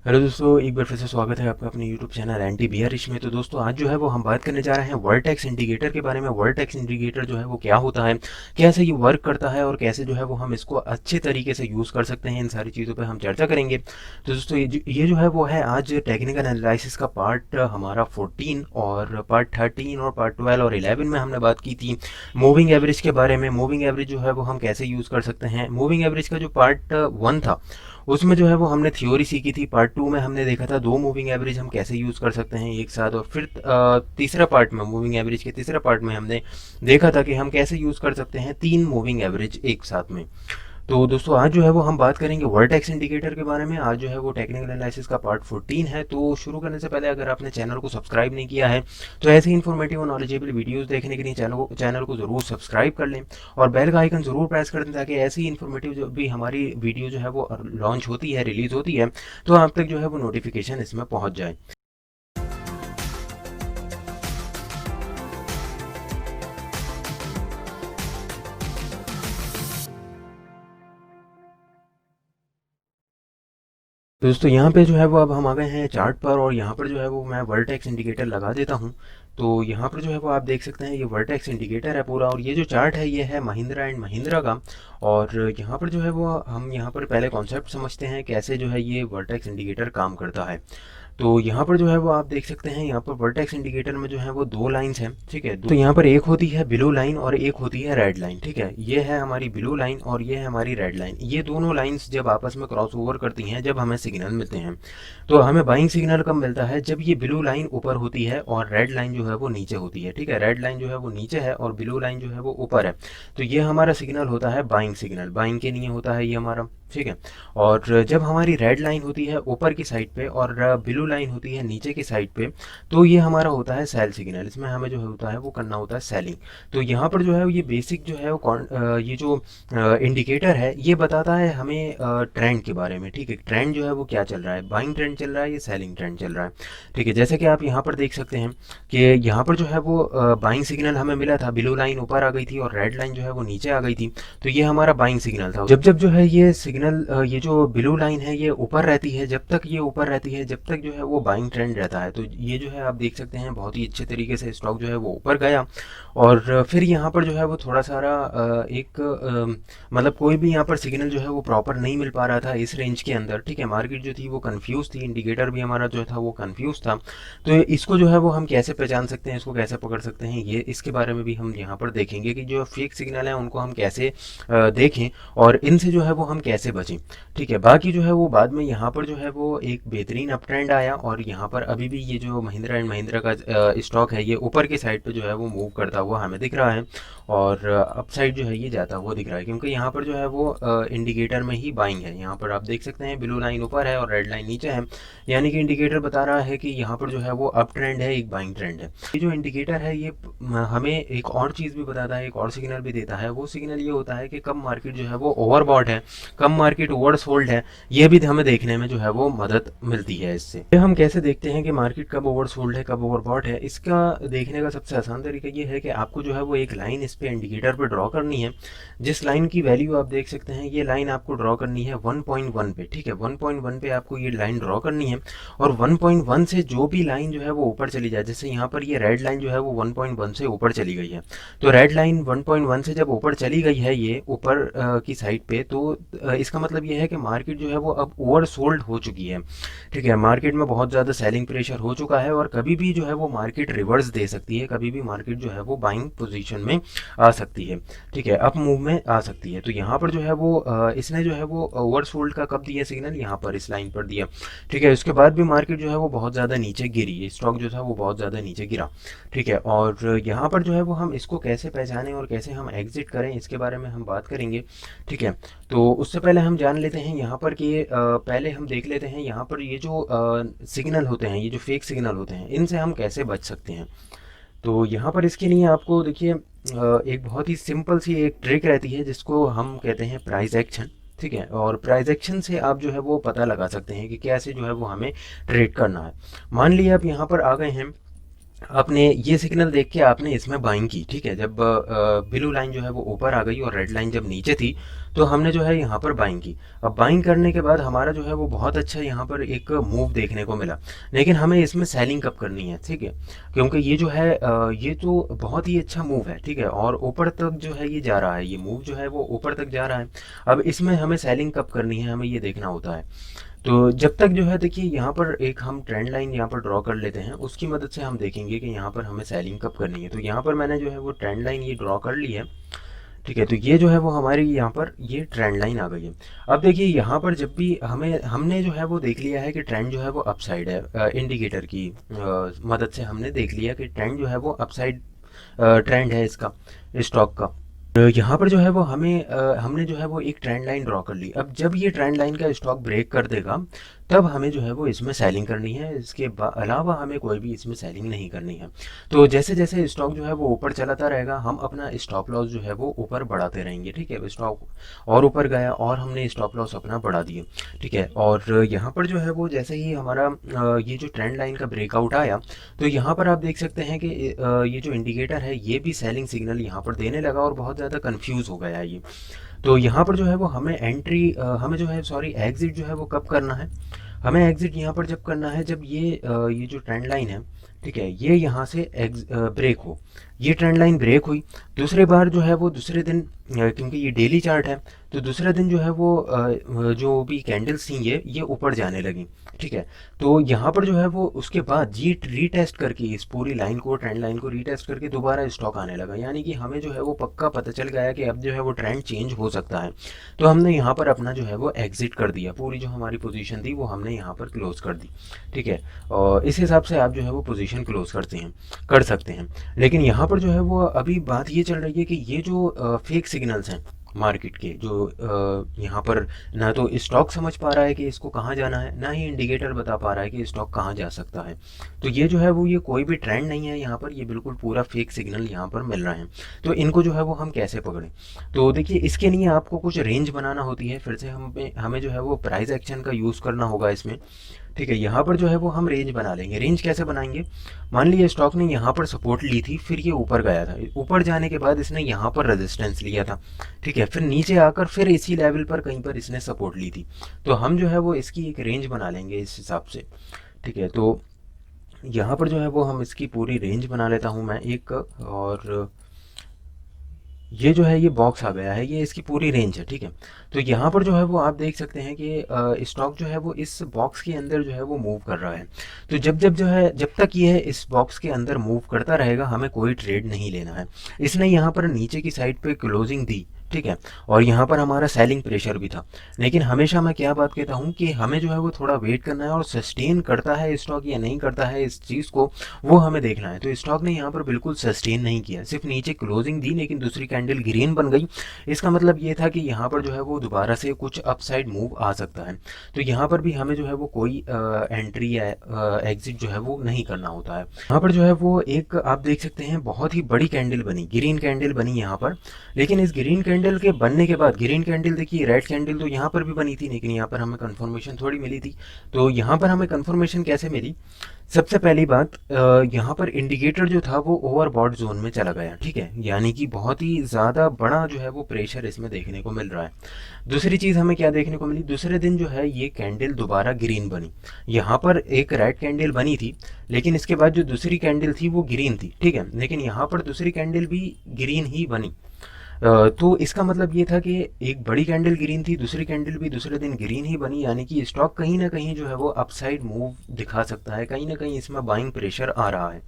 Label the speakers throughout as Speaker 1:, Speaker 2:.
Speaker 1: Hello दोस्तों, एक बार फिर से स्वागत है आपका अपने यूट्यूब चैनल एंटी बियरिश में। तो दोस्तों आज जो है वो हम बात करने जा रहे हैं वर्टेक्स इंडिकेटर के बारे में। वर्टेक्स इंडिकेटर जो है वो क्या होता है, कैसे ये वर्क करता है और कैसे जो है वो हम इसको अच्छे तरीके से यूज़ कर सकते हैं, इन सारी चीज़ों पे हम चर्चा करेंगे। तो दोस्तों ये जो है वो है आज टेक्निकल एनालिसिस का पार्ट हमारा 14, और पार्ट 13 और पार्ट 12 और 11 में हमने बात की थी मूविंग एवरेज के बारे में। मूविंग एवरेज जो है वो हम कैसे यूज़ कर सकते हैं। मूविंग एवरेज का जो पार्ट 1 था उसमें जो है वो हमने थ्योरी सीखी थी। पार्ट 2 में हमने देखा था दो मूविंग एवरेज हम कैसे यूज़ कर सकते हैं एक साथ। और फिर तीसरा पार्ट में, मूविंग एवरेज के तीसरा पार्ट में हमने देखा था कि हम कैसे यूज़ कर सकते हैं तीन मूविंग एवरेज एक साथ में। तो दोस्तों आज जो है वो हम बात करेंगे वर्टेक्स इंडिकेटर के बारे में। आज जो है वो टेक्निकल एनालिसिस का पार्ट 14 है। तो शुरू करने से पहले अगर आपने चैनल को सब्सक्राइब नहीं किया है तो ऐसे इन्फॉर्मेटिव और नॉलेजेबल वीडियोस देखने के लिए चैनल को ज़रूर सब्सक्राइब कर लें और बेल का आइकन ज़रूर प्रेस कर दें, ताकि ऐसी इन्फॉर्मेटिव जो भी हमारी वीडियो जो है वो लॉन्च होती है, रिलीज़ होती है, तो आप तक जो है वो नोटिफिकेशन इसमें पहुंच जाए। तो दोस्तों यहाँ पे जो है वो अब हम आ गए हैं चार्ट पर, और यहाँ पर जो है वो मैं वर्टेक्स इंडिकेटर लगा देता हूँ। तो यहाँ पर जो है वो आप देख सकते हैं ये वर्टेक्स इंडिकेटर है पूरा, और ये जो चार्ट है ये है महिंद्रा एंड महिंद्रा का। और यहाँ पर जो है वो हम यहाँ पर पहले कॉन्सेप्ट समझते हैं कैसे जो है ये वर्टेक्स इंडिकेटर काम करता है। तो यहाँ पर जो है वो आप देख सकते हैं यहाँ पर वर्टेक्स इंडिकेटर में जो है वो दो लाइंस हैं, ठीक है। तो यहाँ पर एक होती है ब्लू लाइन और एक होती है रेड लाइन, ठीक है। ये है हमारी ब्लू लाइन और ये है हमारी रेड लाइन। ये दोनों लाइंस जब आपस में क्रॉस ओवर करती हैं, जब हमें सिग्नल मिलते हैं, तो हमें बाइंग सिग्नल कब मिलता है, जब ये ब्लू लाइन ऊपर होती है और रेड लाइन जो है वो नीचे होती है, ठीक है। रेड लाइन जो है वो नीचे है और ब्लू लाइन जो है वो ऊपर है। तो ये हमारा सिग्नल होता है बाइंग सिग्नल, बाइंग के लिए होता है ये हमारा, ठीक है। और जब हमारी रेड लाइन होती है ऊपर की साइड पे और ब्लू लाइन होती है नीचे की साइड पे, तो ये हमारा होता है सेल सिग्नल। इसमें हमें जो होता है वो करना होता है सेलिंग। तो यहाँ पर जो है ये बेसिक जो है वो ये जो इंडिकेटर है ये बताता है हमें ट्रेंड के बारे में, ठीक है। ट्रेंड जो है वो क्या चल रहा है, बाइंग ट्रेंड चल रहा है या सेलिंग ट्रेंड चल रहा है, ठीक है। जैसे कि आप यहाँ पर देख सकते हैं कि यहाँ पर जो है वो बाइंग सिग्नल हमें मिला था, ब्लू लाइन ऊपर आ गई थी और रेड लाइन जो है वो नीचे आ गई थी। तो ये हमारा बाइंग सिग्नल था। जब जब जो है ये सिग्नल ये जो ब्लू लाइन है ये ऊपर रहती है, जब तक ये ऊपर रहती है जब तक जो है वो बाइंग ट्रेंड रहता है। तो ये जो है आप देख सकते हैं बहुत ही अच्छे तरीके से स्टॉक जो है वो ऊपर गया। और फिर यहाँ पर जो है वो थोड़ा सारा मतलब कोई भी यहाँ पर सिग्नल जो है वो प्रॉपर नहीं मिल पा रहा था इस रेंज के अंदर, ठीक है। मार्केट जो थी वो कंफ्यूज थी, इंडिकेटर भी हमारा जो था वो कंफ्यूज था। तो इसको जो है वो हम कैसे पहचान सकते हैं, इसको कैसे पकड़ सकते हैं, ये इसके बारे में भी हम यहाँ पर देखेंगे कि जो फेक सिग्नल है उनको हम कैसे देखें और इनसे जो है वो हम कैसे बचें, ठीक है। बाकी जो है वो बाद में यहाँ पर जो है वो एक बेहतरीन अप ट्रेंड आया, और यहाँ पर अभी भी ये जो महिंद्रा एंड महिंद्रा का स्टॉक है ये ऊपर की साइड पे जो है वो मूव करता हुआ हमें दिख रहा है, और अप साइड जो है ये जाता हुआ दिख रहा है, क्योंकि यहाँ पर जो है वो इंडिकेटर में ही बाइंग है। यहाँ पर आप देख सकते हैं ब्लू लाइन ऊपर है और रेड लाइन नीचे है, यानी कि इंडिकेटर बता रहा है कि यहाँ पर जो है वो अप ट्रेंड है, एक बाइंग ट्रेंड है। ये जो इंडिकेटर है ये हमें एक और चीज़ भी बताता है, एक और सिग्नल भी देता है। वो सिग्नल ये होता है कि कब मार्केट जो है वो ओवरबॉट है, कब मार्केट ओवरसोल्ड है, ये भी हमें देखने में जो है वो मदद मिलती है इससे। ये हम कैसे देखते हैं कि मार्केट कब ओवरसोल्ड है कब ओवरबॉट है, इसका देखने का सबसे आसान तरीका ये है कि आपको जो है वो एक लाइन इस पे इंडिकेटर पे ड्रॉ करनी है। जिस लाइन की वैल्यू आप देख सकते हैं ये लाइन आपको ड्रॉ करनी है 1.1 पे, ठीक है। 1.1 पे आपको ये लाइन ड्रॉ करनी है, और 1.1 से जो भी लाइन जो है वो ऊपर चली जाए, जैसे यहाँ पर ये रेड लाइन जो है वो 1.1 से ऊपर चली गई है। तो रेड लाइन 1.1 से जब ऊपर चली गई है ये ऊपर की साइड पे, तो इसका मतलब ये है कि मार्केट जो है वो अब ओवर सोल्ड हो चुकी है, ठीक है। मार्केट में बहुत ज़्यादा सेलिंग प्रेशर हो चुका है, और कभी भी जो है वो मार्केट रिवर्स दे सकती है, कभी भी मार्केट जो है वो बाइंग पोजीशन में आ सकती है, ठीक है, अप मूव में आ सकती है। तो यहाँ पर जो है वो इसने जो है वो ओवर सोल्ड का कब दिया सिग्नल, यहाँ पर इस लाइन पर दिया, ठीक है। उसके बाद भी मार्केट जो है वो बहुत ज़्यादा नीचे गिरी, स्टॉक जो था वो बहुत ज़्यादा नीचे गिरा, ठीक है। और यहाँ पर जो है वो हम इसको कैसे पहचानें और कैसे हम एग्जिट करें, इसके बारे में हम बात करेंगे, ठीक है। तो उससे पहले हम जान लेते हैं यहाँ पर कि पहले हम देख लेते हैं यहाँ पर ये जो सिग्नल होते हैं, ये जो फेक सिग्नल होते हैं, इनसे हम कैसे बच सकते हैं। तो यहाँ पर इसके लिए आपको देखिए एक बहुत ही सिंपल सी एक ट्रिक रहती है जिसको हम कहते हैं प्राइस एक्शन, ठीक है। और प्राइस एक्शन से आप जो है वो पता लगा सकते हैं कि कैसे जो है वो हमें ट्रेड करना है। मान लिया आप यहाँ पर आ गए हैं आपने ये सिग्नल देख के आपने इसमें बाइंग की, ठीक है। जब ब्लू लाइन जो है वो ऊपर आ गई और रेड लाइन जब नीचे थी, तो हमने जो है यहाँ पर बाइंग की। अब बाइंग करने के बाद हमारा जो है वो बहुत अच्छा यहाँ पर एक मूव देखने को मिला। लेकिन हमें इसमें सेलिंग कब करनी है, ठीक है, क्योंकि ये जो है ये तो बहुत ही अच्छा मूव है, ठीक है, और ऊपर तक जो है ये जा रहा है, ये मूव जो है वो ऊपर तक जा रहा है। अब इसमें हमें सेलिंग कब करनी है, हमें ये देखना होता है। तो जब तक जो है देखिए यहाँ पर एक हम ट्रेंड लाइन यहाँ पर ड्रॉ कर लेते हैं, उसकी मदद से हम देखेंगे कि यहाँ पर हमें सेलिंग कब करनी है। तो यहाँ पर मैंने जो है वो ट्रेंड लाइन ये ड्रॉ कर ली है, ठीक है। तो ये जो है वो हमारी यहाँ पर ये ट्रेंड लाइन आ गई है। अब देखिए यहाँ पर जब भी हमने जो है वो देख लिया है कि ट्रेंड जो है वो अपसाइड है, इंडिकेटर की मदद से हमने देख लिया कि ट्रेंड जो है वो अपसाइड ट्रेंड है इसका, स्टॉक का। यहाँ पर जो है वो हमने जो है वो एक ट्रेंड लाइन ड्रॉ कर ली। अब जब ये ट्रेंड लाइन का स्टॉक ब्रेक कर देगा, तब हमें जो है वो इसमें सेलिंग करनी है, इसके अलावा हमें कोई भी इसमें सेलिंग नहीं करनी है। तो जैसे जैसे स्टॉक जो है वो ऊपर चलाता रहेगा, हम अपना स्टॉप लॉस जो है वो ऊपर बढ़ाते रहेंगे, ठीक है। स्टॉक और ऊपर गया और हमने स्टॉप लॉस अपना बढ़ा दिए, ठीक है। और यहाँ पर जो है वो जैसे ही हमारा ये जो ट्रेंड लाइन का ब्रेकआउट आया, तो यहाँ पर आप देख सकते हैं कि ये जो इंडिकेटर है ये भी सेलिंग सिग्नल यहाँ पर देने लगा और बहुत ज़्यादा कंफ्यूज हो गया ये। तो यहाँ पर जो है वो हमें जो है सॉरी एग्जिट जो है वो कब करना है, हमें एग्जिट यहाँ पर जब करना है जब ये जो ट्रेंड लाइन है, ठीक है, ये यहाँ से ब्रेक हो। ये ट्रेंड लाइन ब्रेक हुई, दूसरे बार जो है वो दूसरे दिन, क्योंकि ये डेली चार्ट है, तो दूसरे दिन जो है वो जो भी कैंडल्स थी ये ऊपर जाने लगी, ठीक है। तो यहाँ पर जो है वो उसके बाद ये रीटेस्ट करके इस पूरी लाइन को, ट्रेंड लाइन को रीटेस्ट करके दोबारा स्टॉक आने लगा, यानी कि हमें जो है वो पक्का पता चल गया कि अब जो है वो ट्रेंड चेंज हो सकता है। तो हमने यहाँ पर अपना जो है वो एग्जिट कर दिया, पूरी जो हमारी पोजीशन थी वो हमने यहाँ पर क्लोज कर दी, ठीक है। और इस हिसाब से आप जो है वो पोजीशन क्लोज कर सकते हैं। लेकिन यहाँ पर जो है वो अभी बात ये चल रही है कि ये जो फेक सिग्नल्स हैं मार्केट के, जो यहाँ पर ना तो स्टॉक समझ पा रहा है कि इसको कहाँ जाना है, ना ही इंडिकेटर बता पा रहा है कि स्टॉक कहाँ जा सकता है। तो ये जो है वो ये कोई भी ट्रेंड नहीं है यहाँ पर, ये बिल्कुल पूरा फेक सिग्नल यहाँ पर मिल रहा है। तो इनको जो है वो हम कैसे पकड़ें? तो देखिए इसके लिए आपको कुछ रेंज बनाना होती है, फिर से हमें जो है वो प्राइस एक्शन का यूज़ करना होगा इसमें, ठीक है। यहाँ पर जो है वो हम रेंज बना लेंगे। रेंज कैसे बनाएंगे? मान लीजिए स्टॉक ने यहाँ पर सपोर्ट ली थी, फिर ये ऊपर गया था, ऊपर जाने के बाद इसने यहाँ पर रेजिस्टेंस लिया था, ठीक है, फिर नीचे आकर फिर इसी लेवल पर कहीं पर इसने सपोर्ट ली थी। तो हम जो है वो इसकी एक रेंज बना लेंगे इस हिसाब से, ठीक है। तो यहाँ पर जो है वो हम इसकी पूरी रेंज बना लेता हूँ मैं एक, और ये जो है ये बॉक्स आ गया है, ये इसकी पूरी रेंज है, ठीक है। तो यहाँ पर जो है वो आप देख सकते हैं कि स्टॉक जो है वो इस बॉक्स के अंदर जो है वो मूव कर रहा है। तो जब तक ये इस बॉक्स के अंदर मूव करता रहेगा, हमें कोई ट्रेड नहीं लेना है। इसने यहाँ पर नीचे की साइड पे क्लोजिंग दी, ठीक है, और यहाँ पर हमारा सेलिंग प्रेशर भी था। लेकिन हमेशा मैं क्या बात कहता हूँ कि हमें जो है वो थोड़ा वेट करना है, और सस्टेन करता है स्टॉक या नहीं करता है इस चीज़ को, वो हमें देखना है। तो स्टॉक ने यहाँ पर बिल्कुल सस्टेन नहीं किया, सिर्फ नीचे क्लोजिंग दी, लेकिन दूसरी कैंडल ग्रीन बन गई। इसका मतलब ये था कि यहाँ पर जो है वो दोबारा से कुछ अपसाइड मूव आ सकता है। तो यहाँ पर भी हमें जो है वो कोई एंट्री या एग्जिट जो है वो नहीं करना होता है। यहाँ पर जो है वो एक आप देख सकते हैं बहुत ही बड़ी कैंडल बनी, ग्रीन कैंडल बनी यहाँ पर। लेकिन इस ग्रीन कैंडल के बनने के बाद, ग्रीन कैंडल देखिए, रेड कैंडल तो यहाँ पर भी बनी थी, लेकिन यहाँ पर हमें कंफर्मेशन थोड़ी मिली थी। तो यहाँ पर हमें कंफर्मेशन कैसे मिली? सबसे पहली बात, यहाँ पर इंडिकेटर जो था वो ओवरबॉट जोन में चला गया, ठीक है, यानी कि बहुत ही ज़्यादा बड़ा जो है वो प्रेशर इसमें देखने को मिल रहा है। दूसरी चीज़ हमें क्या देखने को मिली? दूसरे दिन जो है ये कैंडल दोबारा ग्रीन बनी। यहाँ पर एक रेड कैंडल बनी थी, लेकिन इसके बाद जो दूसरी कैंडल थी वो ग्रीन थी, ठीक है, लेकिन यहाँ पर दूसरी कैंडल भी ग्रीन ही बनी। तो इसका मतलब ये था कि एक बड़ी कैंडल ग्रीन थी, दूसरी कैंडल भी दूसरे दिन ग्रीन ही बनी, यानी कि स्टॉक कहीं ना कहीं जो है वो अपसाइड मूव दिखा सकता है, कहीं ना कहीं इसमें बाइंग प्रेशर आ रहा है।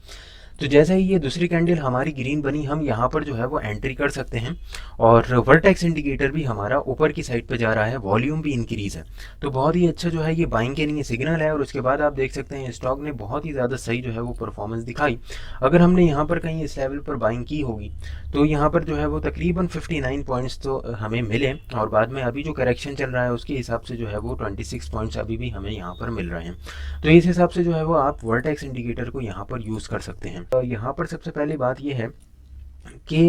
Speaker 1: तो जैसे ही ये दूसरी कैंडल हमारी ग्रीन बनी, हम यहाँ पर जो है वो एंट्री कर सकते हैं, और वर्टेक्स इंडिकेटर भी हमारा ऊपर की साइड पे जा रहा है, वॉल्यूम भी इंक्रीज है। तो बहुत ही अच्छा जो है ये बाइंग के लिए सिग्नल है। और उसके बाद आप देख सकते हैं स्टॉक ने बहुत ही ज़्यादा सही जो है वो परफॉर्मेंस दिखाई। अगर हमने यहाँ पर कहीं इस लेवल पर बाइंग की होगी, तो यहाँ पर जो है वो तकरीबन 59 पॉइंट्स तो हमें मिले, और बाद में अभी जो करेक्शन चल रहा है उसके हिसाब से जो है वो 26 पॉइंट्स अभी भी हमें यहाँ पर मिल रहे हैं। तो इस हिसाब से जो है वो आप वर्टेक्स इंडिकेटर को यहाँ पर यूज़ कर सकते हैं। तो यहाँ पर सबसे पहली बात ये है कि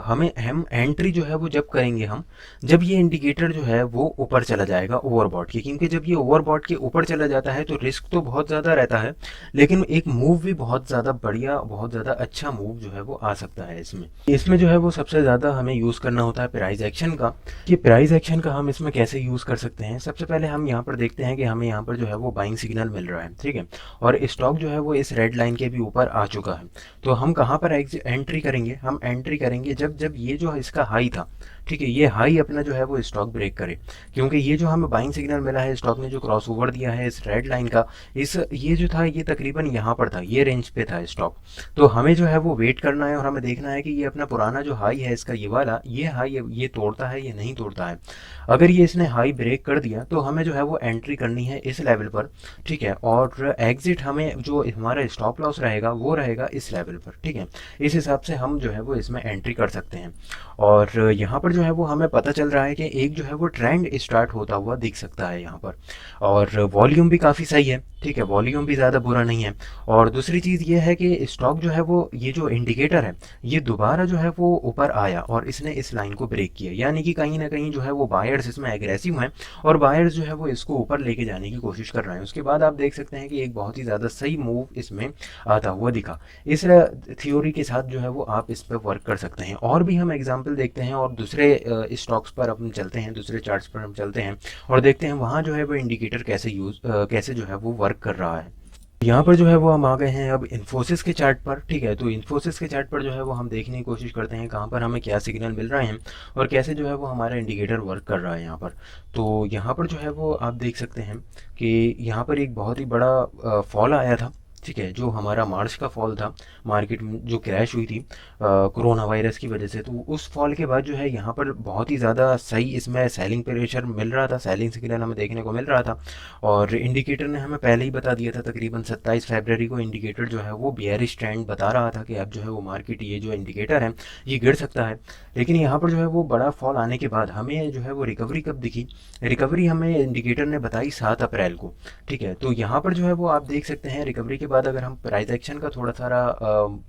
Speaker 1: हमें हम एंट्री जो है वो जब करेंगे हम, जब ये इंडिकेटर जो है वो ऊपर चला जाएगा ओवरबॉट के, क्योंकि जब ये ओवरबॉट के ऊपर चला जाता है तो रिस्क तो बहुत ज़्यादा रहता है, लेकिन एक मूव भी बहुत ज़्यादा बढ़िया, बहुत ज़्यादा अच्छा मूव जो है वो आ सकता है इसमें। इसमें जो है वो सबसे ज़्यादा हमें यूज़ करना होता है प्राइस एक्शन का। कि प्राइस एक्शन का हम इसमें कैसे यूज़ कर सकते हैं, सबसे पहले हम यहाँ पर देखते हैं कि हमें यहाँ पर जो है वो बाइंग सिग्नल मिल रहा है, ठीक है, और स्टॉक जो है वो इस रेड लाइन के भी ऊपर आ चुका है। तो हम कहाँ पर एंट्री करेंगे, हम एंट्री करेंगे जब जब ये जो इसका हाई था, ठीक है, ये हाई अपना जो है वो स्टॉक ब्रेक करे, क्योंकि ये जो हमें बाइंग सिग्नल मिला है, स्टॉक ने जो क्रॉस ओवर दिया है इस रेड लाइन का, इस ये जो था ये तकरीबन यहाँ पर था, ये रेंज पे था स्टॉक। तो हमें जो है वो वेट करना है और हमें देखना है कि ये अपना पुराना जो हाई है इसका, ये वाला ये हाई ये तोड़ता है, ये नहीं तोड़ता है। अगर ये इसने हाई ब्रेक कर दिया तो हमें जो है वो एंट्री करनी है इस लेवल पर, ठीक है, और एग्जिट हमें जो हमारा स्टॉप लॉस रहेगा वो रहेगा इस लेवल पर, ठीक है। इस हिसाब से हम जो है वो इसमें एंट्री कर सकते हैं। और यहाँ पर जो है वो हमें पता चल रहा है कि एक जो है वो ट्रेंड स्टार्ट होता हुआ दिख सकता है यहाँ पर, और वॉल्यूम भी काफ़ी सही है, ठीक है, वॉल्यूम भी ज़्यादा बुरा नहीं है। और दूसरी चीज़ ये है कि स्टॉक जो है वो, ये जो इंडिकेटर है, ये दोबारा जो है वो ऊपर आया और इसने इस लाइन को ब्रेक किया, यानी कि कहीं ना कहीं जो है वो बायर्स इसमें एग्रेसिव हैं और बायर्स जो है वो इसको ऊपर लेके जाने की कोशिश कर रहे हैं। उसके बाद आप देख सकते हैं कि एक बहुत ही ज़्यादा सही मूव इसमें आता हुआ दिखा। इस थ्योरी के साथ जो है वो आप इस पर वर्क कर सकते हैं। और भी हम एग्जाम्पल देखते हैं और दूसरे स्टॉक्स पर हम चलते हैं, दूसरे चार्ट्स पर हम चलते हैं और देखते हैं वहाँ जो है वो इंडिकेटर कैसे जो है वो वर्क कर रहा है। यहाँ पर जो है वो हम आ गए हैं अब इन्फोसिस के चार्ट पर, ठीक है। तो इन्फोसिस के चार्ट पर जो है वो हम देखने की कोशिश करते हैं कहाँ पर हमें क्या सिग्नल मिल रहे हैं और कैसे जो है वो हमारा इंडिकेटर वर्क कर रहा है यहाँ पर। तो यहाँ पर जो है वो आप देख सकते हैं कि यहाँ पर एक बहुत ही बड़ा फॉल आया था, ठीक है, जो हमारा मार्च का फॉल था, मार्केट में जो क्रैश हुई थी कोरोना वायरस की वजह से। तो उस फॉल के बाद जो है यहाँ पर बहुत ही ज़्यादा सही इसमें सेलिंग प्रेशर मिल रहा था, सेलिंग सिग्नल हमें देखने को मिल रहा था। और इंडिकेटर ने हमें पहले ही बता दिया था, तकरीबन 27 फरवरी को इंडिकेटर जो है वो बियरिश ट्रेंड बता रहा था कि अब जो है वो मार्केट, ये जो इंडिकेटर है ये गिर सकता है। लेकिन यहाँ पर जो है वो बड़ा फॉल आने के बाद हमें जो है वो रिकवरी कब दिखी, रिकवरी हमें इंडिकेटर ने बताई 7 अप्रैल को, ठीक है। तो यहाँ पर जो है वो आप देख सकते हैं रिकवरी के बाद अगर हम प्राइस एक्शन का थोड़ा सारा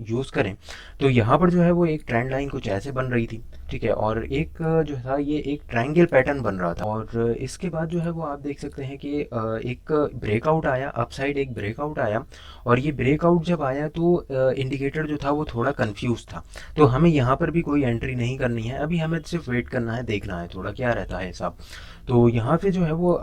Speaker 1: यूज़ करें तो यहाँ पर जो है वो एक ट्रेंड लाइन कुछ ऐसे बन रही थी, ठीक है, और एक जो था ये एक ट्रायंगल पैटर्न बन रहा था। और इसके बाद जो है वो आप देख सकते हैं कि एक ब्रेकआउट आया, अपसाइड एक ब्रेकआउट आया, और ये ब्रेकआउट जब आया तो इंडिकेटर जो था वो थोड़ा कंफ्यूज था। तो हमें यहाँ पर भी कोई एंट्री नहीं करनी है, अभी हमें सिर्फ वेट करना है, देखना है थोड़ा क्या रहता है हिसाब। तो यहाँ पे जो है वो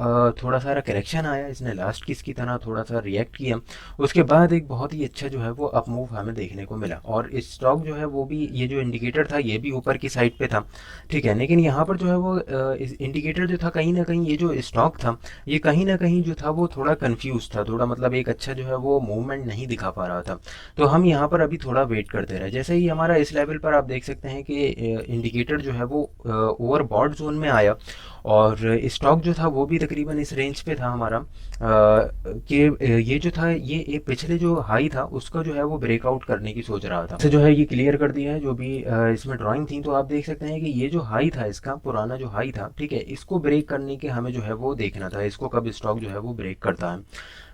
Speaker 1: थोड़ा सारा करेक्शन आया, इसने लास्ट की इसकी तरह थोड़ा सा रिएक्ट किया, उसके बाद एक बहुत ही अच्छा जो है वो अप मूव हमें देखने को मिला। और इस स्टॉक जो है वो भी, ये जो इंडिकेटर था ये भी ऊपर की साइड पे था, ठीक है, लेकिन यहाँ पर जो है वो इस इंडिकेटर जो था कहीं ना कहीं, ये जो स्टॉक था ये कहीं ना कहीं जो था वो थोड़ा कंफ्यूज था, थोड़ा मतलब एक अच्छा जो है वो मूवमेंट नहीं दिखा पा रहा था। तो हम यहाँ पर अभी थोड़ा वेट करते रहे, जैसे ही हमारा इस लेवल पर आप देख सकते हैं कि इंडिकेटर जो है वो ओवरबॉट जोन में आया और स्टॉक जो था वो भी तकरीबन इस रेंज पे था हमारा, कि ये जो था ये पिछले जो हाई था उसका जो है वो ब्रेकआउट करने की सोच रहा था। जो है ये क्लियर कर दिया है जो भी इसमें ड्राइंग थी। तो आप देख सकते हैं कि ये जो हाई था इसका, पुराना जो हाई था, ठीक है, इसको ब्रेक करने के हमें जो है वो देखना था, इसको कब स्टॉक जो है वो ब्रेक करता है।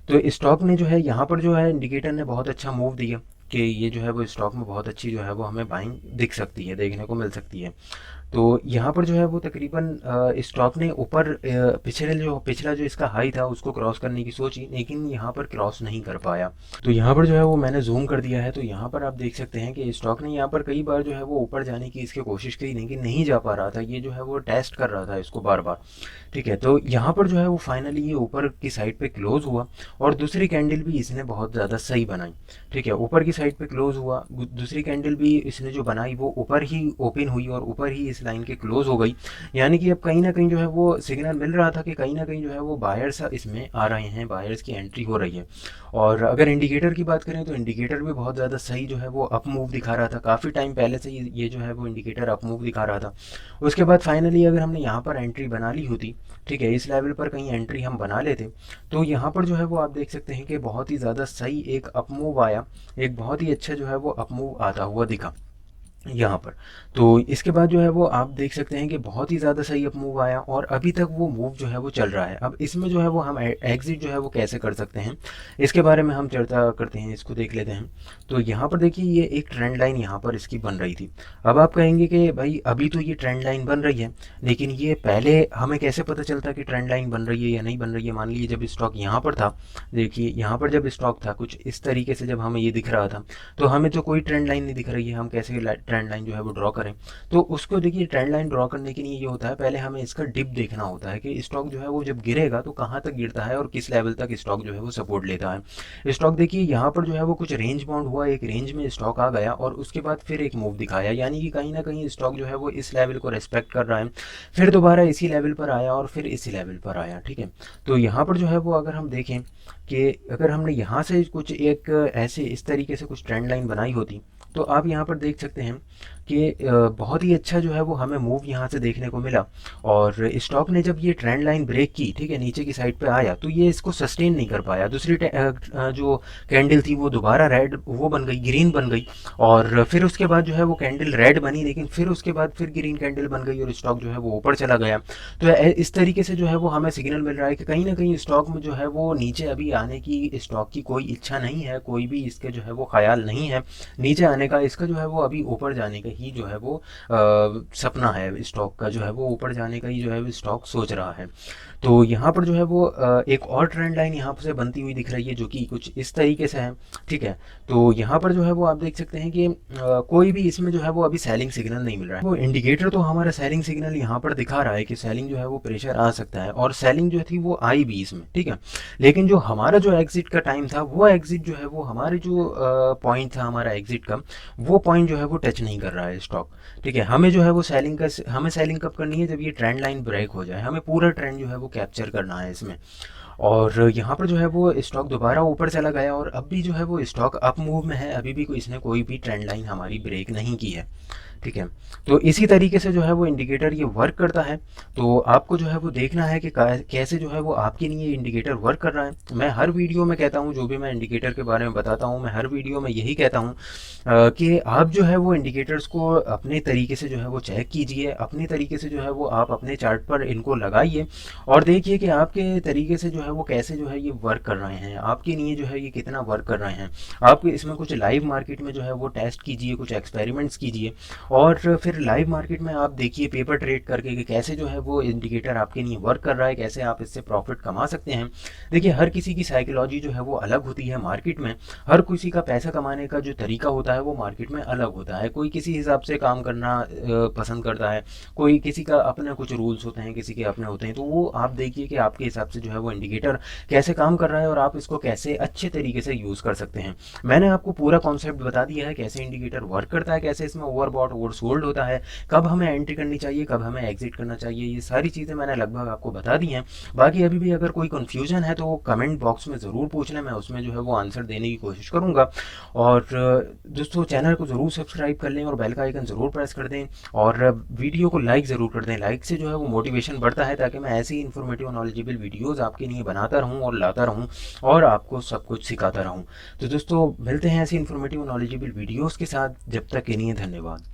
Speaker 1: तो स्टॉक ने जो है यहाँ पर जो है इंडिकेटर ने बहुत अच्छा मूव दिया कि ये जो है वो स्टॉक में बहुत अच्छी जो है वो हमें बाइंग दिख सकती है, देखने को मिल सकती है। तो यहाँ पर जो है वो तकरीबन स्टॉक ने ऊपर पिछला जो इसका हाई था उसको क्रॉस करने की सोची, लेकिन यहाँ पर क्रॉस नहीं कर पाया। तो यहाँ पर जो है वो मैंने जूम कर दिया है, तो यहाँ पर आप देख सकते हैं कि स्टॉक ने यहाँ पर कई बार जो है वो ऊपर जाने की इसकी कोशिश की, लेकिन नहीं जा पा रहा था, ये जो है वो टेस्ट कर रहा था इसको बार बार, ठीक है। तो यहाँ पर जो है वो फाइनली ये ऊपर की साइड पे क्लोज हुआ और दूसरी कैंडल भी इसने बहुत ज़्यादा सही बनाई, ठीक है, ऊपर की साइड पे क्लोज हुआ, दूसरी कैंडल भी इसने जो बनाई वो ऊपर ही ओपन हुई और ऊपर ही इस लाइन के क्लोज हो गई। यानी कि अब कहीं ना कहीं जो है वो सिग्नल मिल रहा था कि कहीं ना कहीं जो है वो बायर्स इसमें आ रहे हैं, बायर्स की एंट्री हो रही है। और अगर इंडिकेटर की बात करें तो इंडिकेटर भी बहुत ज़्यादा सही जो है वो अप मूव दिखा रहा था, काफ़ी टाइम पहले से ये जो है वो इंडिकेटर अप मूव दिखा रहा था। उसके बाद फाइनली अगर हमने यहाँ पर एंट्री बना ली होती, ठीक है, इस लेवल पर कहीं एंट्री हम बना लेते, तो यहाँ पर जो है वो आप देख सकते हैं कि बहुत ही ज़्यादा सही एक अप मूव आया, एक बहुत ही अच्छा जो है वो अप मूव आता हुआ दिखा। यहाँ पर। तो इसके बाद जो है वो आप देख सकते हैं कि बहुत ही ज़्यादा सही अप मूव आया और अभी तक वो मूव जो है वो चल रहा है। अब इसमें जो है वो हम एग्ज़िट जो है वो कैसे कर सकते हैं, इसके बारे में हम चर्चा करते हैं, इसको देख लेते हैं। तो यहाँ पर देखिए ये एक ट्रेंड लाइन यहाँ पर इसकी बन रही थी। अब आप कहेंगे कि भाई अभी तो ये ट्रेंड लाइन बन रही है, लेकिन ये पहले हमें कैसे पता चलता कि ट्रेंड लाइन बन रही है या नहीं बन रही है। मान लीजिए जब स्टॉक यहाँ पर था, देखिए यहाँ पर जब स्टॉक था कुछ इस तरीके से, जब हमें ये दिख रहा था, तो हमें तो कोई ट्रेंड लाइन नहीं दिख रही है, हम कैसे ट्रेंड लाइन जो है वो ड्रॉ करें। तो उसको देखिए ट्रेंड लाइन ड्रॉ करने के लिए ये होता है, पहले हमें इसका डिप देखना होता है कि स्टॉक जो है वो जब गिरेगा तो कहाँ तक गिरता है और किस लेवल तक स्टॉक जो है वो सपोर्ट लेता है। स्टॉक देखिए यहाँ पर जो है वो कुछ रेंज बाउंड हुआ, एक रेंज में स्टॉक आ गया और उसके बाद फिर एक मूव दिखाया, यानी कि कहीं ना कहीं स्टॉक जो है वो इस लेवल को रेस्पेक्ट कर रहा है, फिर दोबारा इसी लेवल पर आया और फिर इसी लेवल पर आया। ठीक है, तो यहाँ पर जो है वो अगर हम देखें कि अगर हमने यहाँ से कुछ एक ऐसे इस तरीके से कुछ ट्रेंड लाइन बनाई होती, तो आप यहाँ पर देख सकते हैं कि बहुत ही अच्छा जो है वो हमें मूव यहाँ से देखने को मिला। और स्टॉक ने जब ये ट्रेंड लाइन ब्रेक की, ठीक है, नीचे की साइड पे आया, तो ये इसको सस्टेन नहीं कर पाया। दूसरी जो कैंडल थी वो दोबारा रेड वो बन गई, ग्रीन बन गई, और फिर उसके बाद जो है वो कैंडल रेड बनी, लेकिन फिर उसके बाद फिर ग्रीन कैंडल बन गई और स्टॉक जो है वो ऊपर चला गया। तो इस तरीके से जो है वो हमें सिग्नल मिल रहा है कि कहीं ना कहीं स्टॉक में जो है वो नीचे अभी आने की स्टॉक की कोई इच्छा नहीं है, कोई भी इसके जो है वो ख्याल नहीं है नीचे आने का। इसका जो है वो अभी ऊपर जाने का ही जो है वो सपना है, स्टॉक का जो है वो ऊपर जाने का ही जो है वो स्टॉक सोच रहा है। तो यहाँ पर जो है वो एक और ट्रेंड लाइन यहाँ से बनती हुई दिख रही है जो कि कुछ इस तरीके से है। ठीक है, तो यहाँ पर जो है वो आप देख सकते हैं कि कोई भी इसमें जो है वो अभी सेलिंग सिग्नल नहीं मिल रहा है। वो इंडिकेटर तो हमारा सेलिंग सिग्नल यहाँ पर दिखा रहा है कि सेलिंग जो है वो प्रेशर आ सकता है, और सेलिंग जो थी वो आई भी इसमें। ठीक है, लेकिन जो हमारा जो एग्जिट का टाइम था, वो एग्जिट जो है वो हमारे जो पॉइंट था हमारा एग्जिट का, वो पॉइंट जो है वो टच नहीं कर रहा है स्टॉक। ठीक है, हमें जो है वो हमें सेलिंग कब करनी है, जब ये ट्रेंड लाइन ब्रेक हो जाए, हमें पूरा ट्रेंड जो है वो कैप्चर करना है इसमें। और यहाँ पर जो है वो स्टॉक दोबारा ऊपर चला गया और अब भी जो है वो स्टॉक अप मूव में है, अभी भी कोई इसने कोई भी ट्रेंड लाइन हमारी ब्रेक नहीं की है। ठीक है, तो इसी तरीके से जो है वो इंडिकेटर ये वर्क करता है। तो आपको जो है वो देखना है कि कैसे जो है वो आपके लिए इंडिकेटर वर्क कर रहा है। मैं हर वीडियो में कहता हूँ, जो भी मैं इंडिकेटर के बारे में बताता हूँ, मैं हर वीडियो में यही कहता हूँ कि आप जो है वो इंडिकेटर्स को अपने तरीके से जो है वो चेक कीजिए, अपने तरीके से जो है वो आप अपने चार्ट पर इनको लगाइए और देखिए कि आपके तरीके से जो है वो कैसे जो है ये वर्क कर रहे हैं, आपके लिए जो है ये कितना वर्क कर रहे हैं। आप इसमें कुछ लाइव मार्केट में जो है वो टेस्ट कीजिए, कुछ एक्सपेरिमेंट्स कीजिए, और फिर लाइव मार्केट में आप देखिए पेपर ट्रेड करके कि कैसे जो है वो इंडिकेटर आपके लिए वर्क कर रहा है, कैसे आप इससे प्रॉफिट कमा सकते हैं। देखिए हर किसी की साइकोलॉजी जो है वो अलग होती है मार्केट में, हर किसी का पैसा कमाने का जो तरीका होता है वो मार्केट में अलग होता है। कोई किसी हिसाब से काम करना पसंद करता है, कोई किसी का अपने कुछ रूल्स होते हैं, किसी के अपने होते हैं। तो वो आप देखिए कि आपके हिसाब से जो है वो इंडिकेटर कैसे काम कर रहा है और आप इसको कैसे अच्छे तरीके से यूज़ कर सकते हैं। मैंने आपको पूरा कॉन्सेप्ट बता दिया है, कैसे इंडिकेटर वर्क करता है, कैसे इसमें ओवरबॉट ओवर सोल्ड होता है, कब हमें एंट्री करनी चाहिए, कब हमें एग्जिट करना चाहिए, ये सारी चीज़ें मैंने लगभग आपको बता दी हैं। बाकी अभी भी अगर कोई कन्फ्यूजन है तो वो कमेंट बॉक्स में ज़रूर पूछ लें, मैं उसमें जो है वो आंसर देने की कोशिश करूँगा। और दोस्तों चैनल को ज़रूर सब्सक्राइब कर लें और बेल का आइकन ज़रूर प्रेस कर दें, और वीडियो को लाइक ज़रूर कर दें। लाइक से जो है वो मोटिवेशन बढ़ता है, ताकि मैं ऐसी इन्फॉर्मेटिव नॉलेजेबल वीडियोज़ आपके लिए बनाता रहूँ और लाता रहूँ और आपको सब कुछ सिखाता रहूँ। तो दोस्तों मिलते हैं ऐसी इन्फॉर्मेटिव नॉलेजेबल वीडियोज़ के साथ, जब तक के लिए धन्यवाद।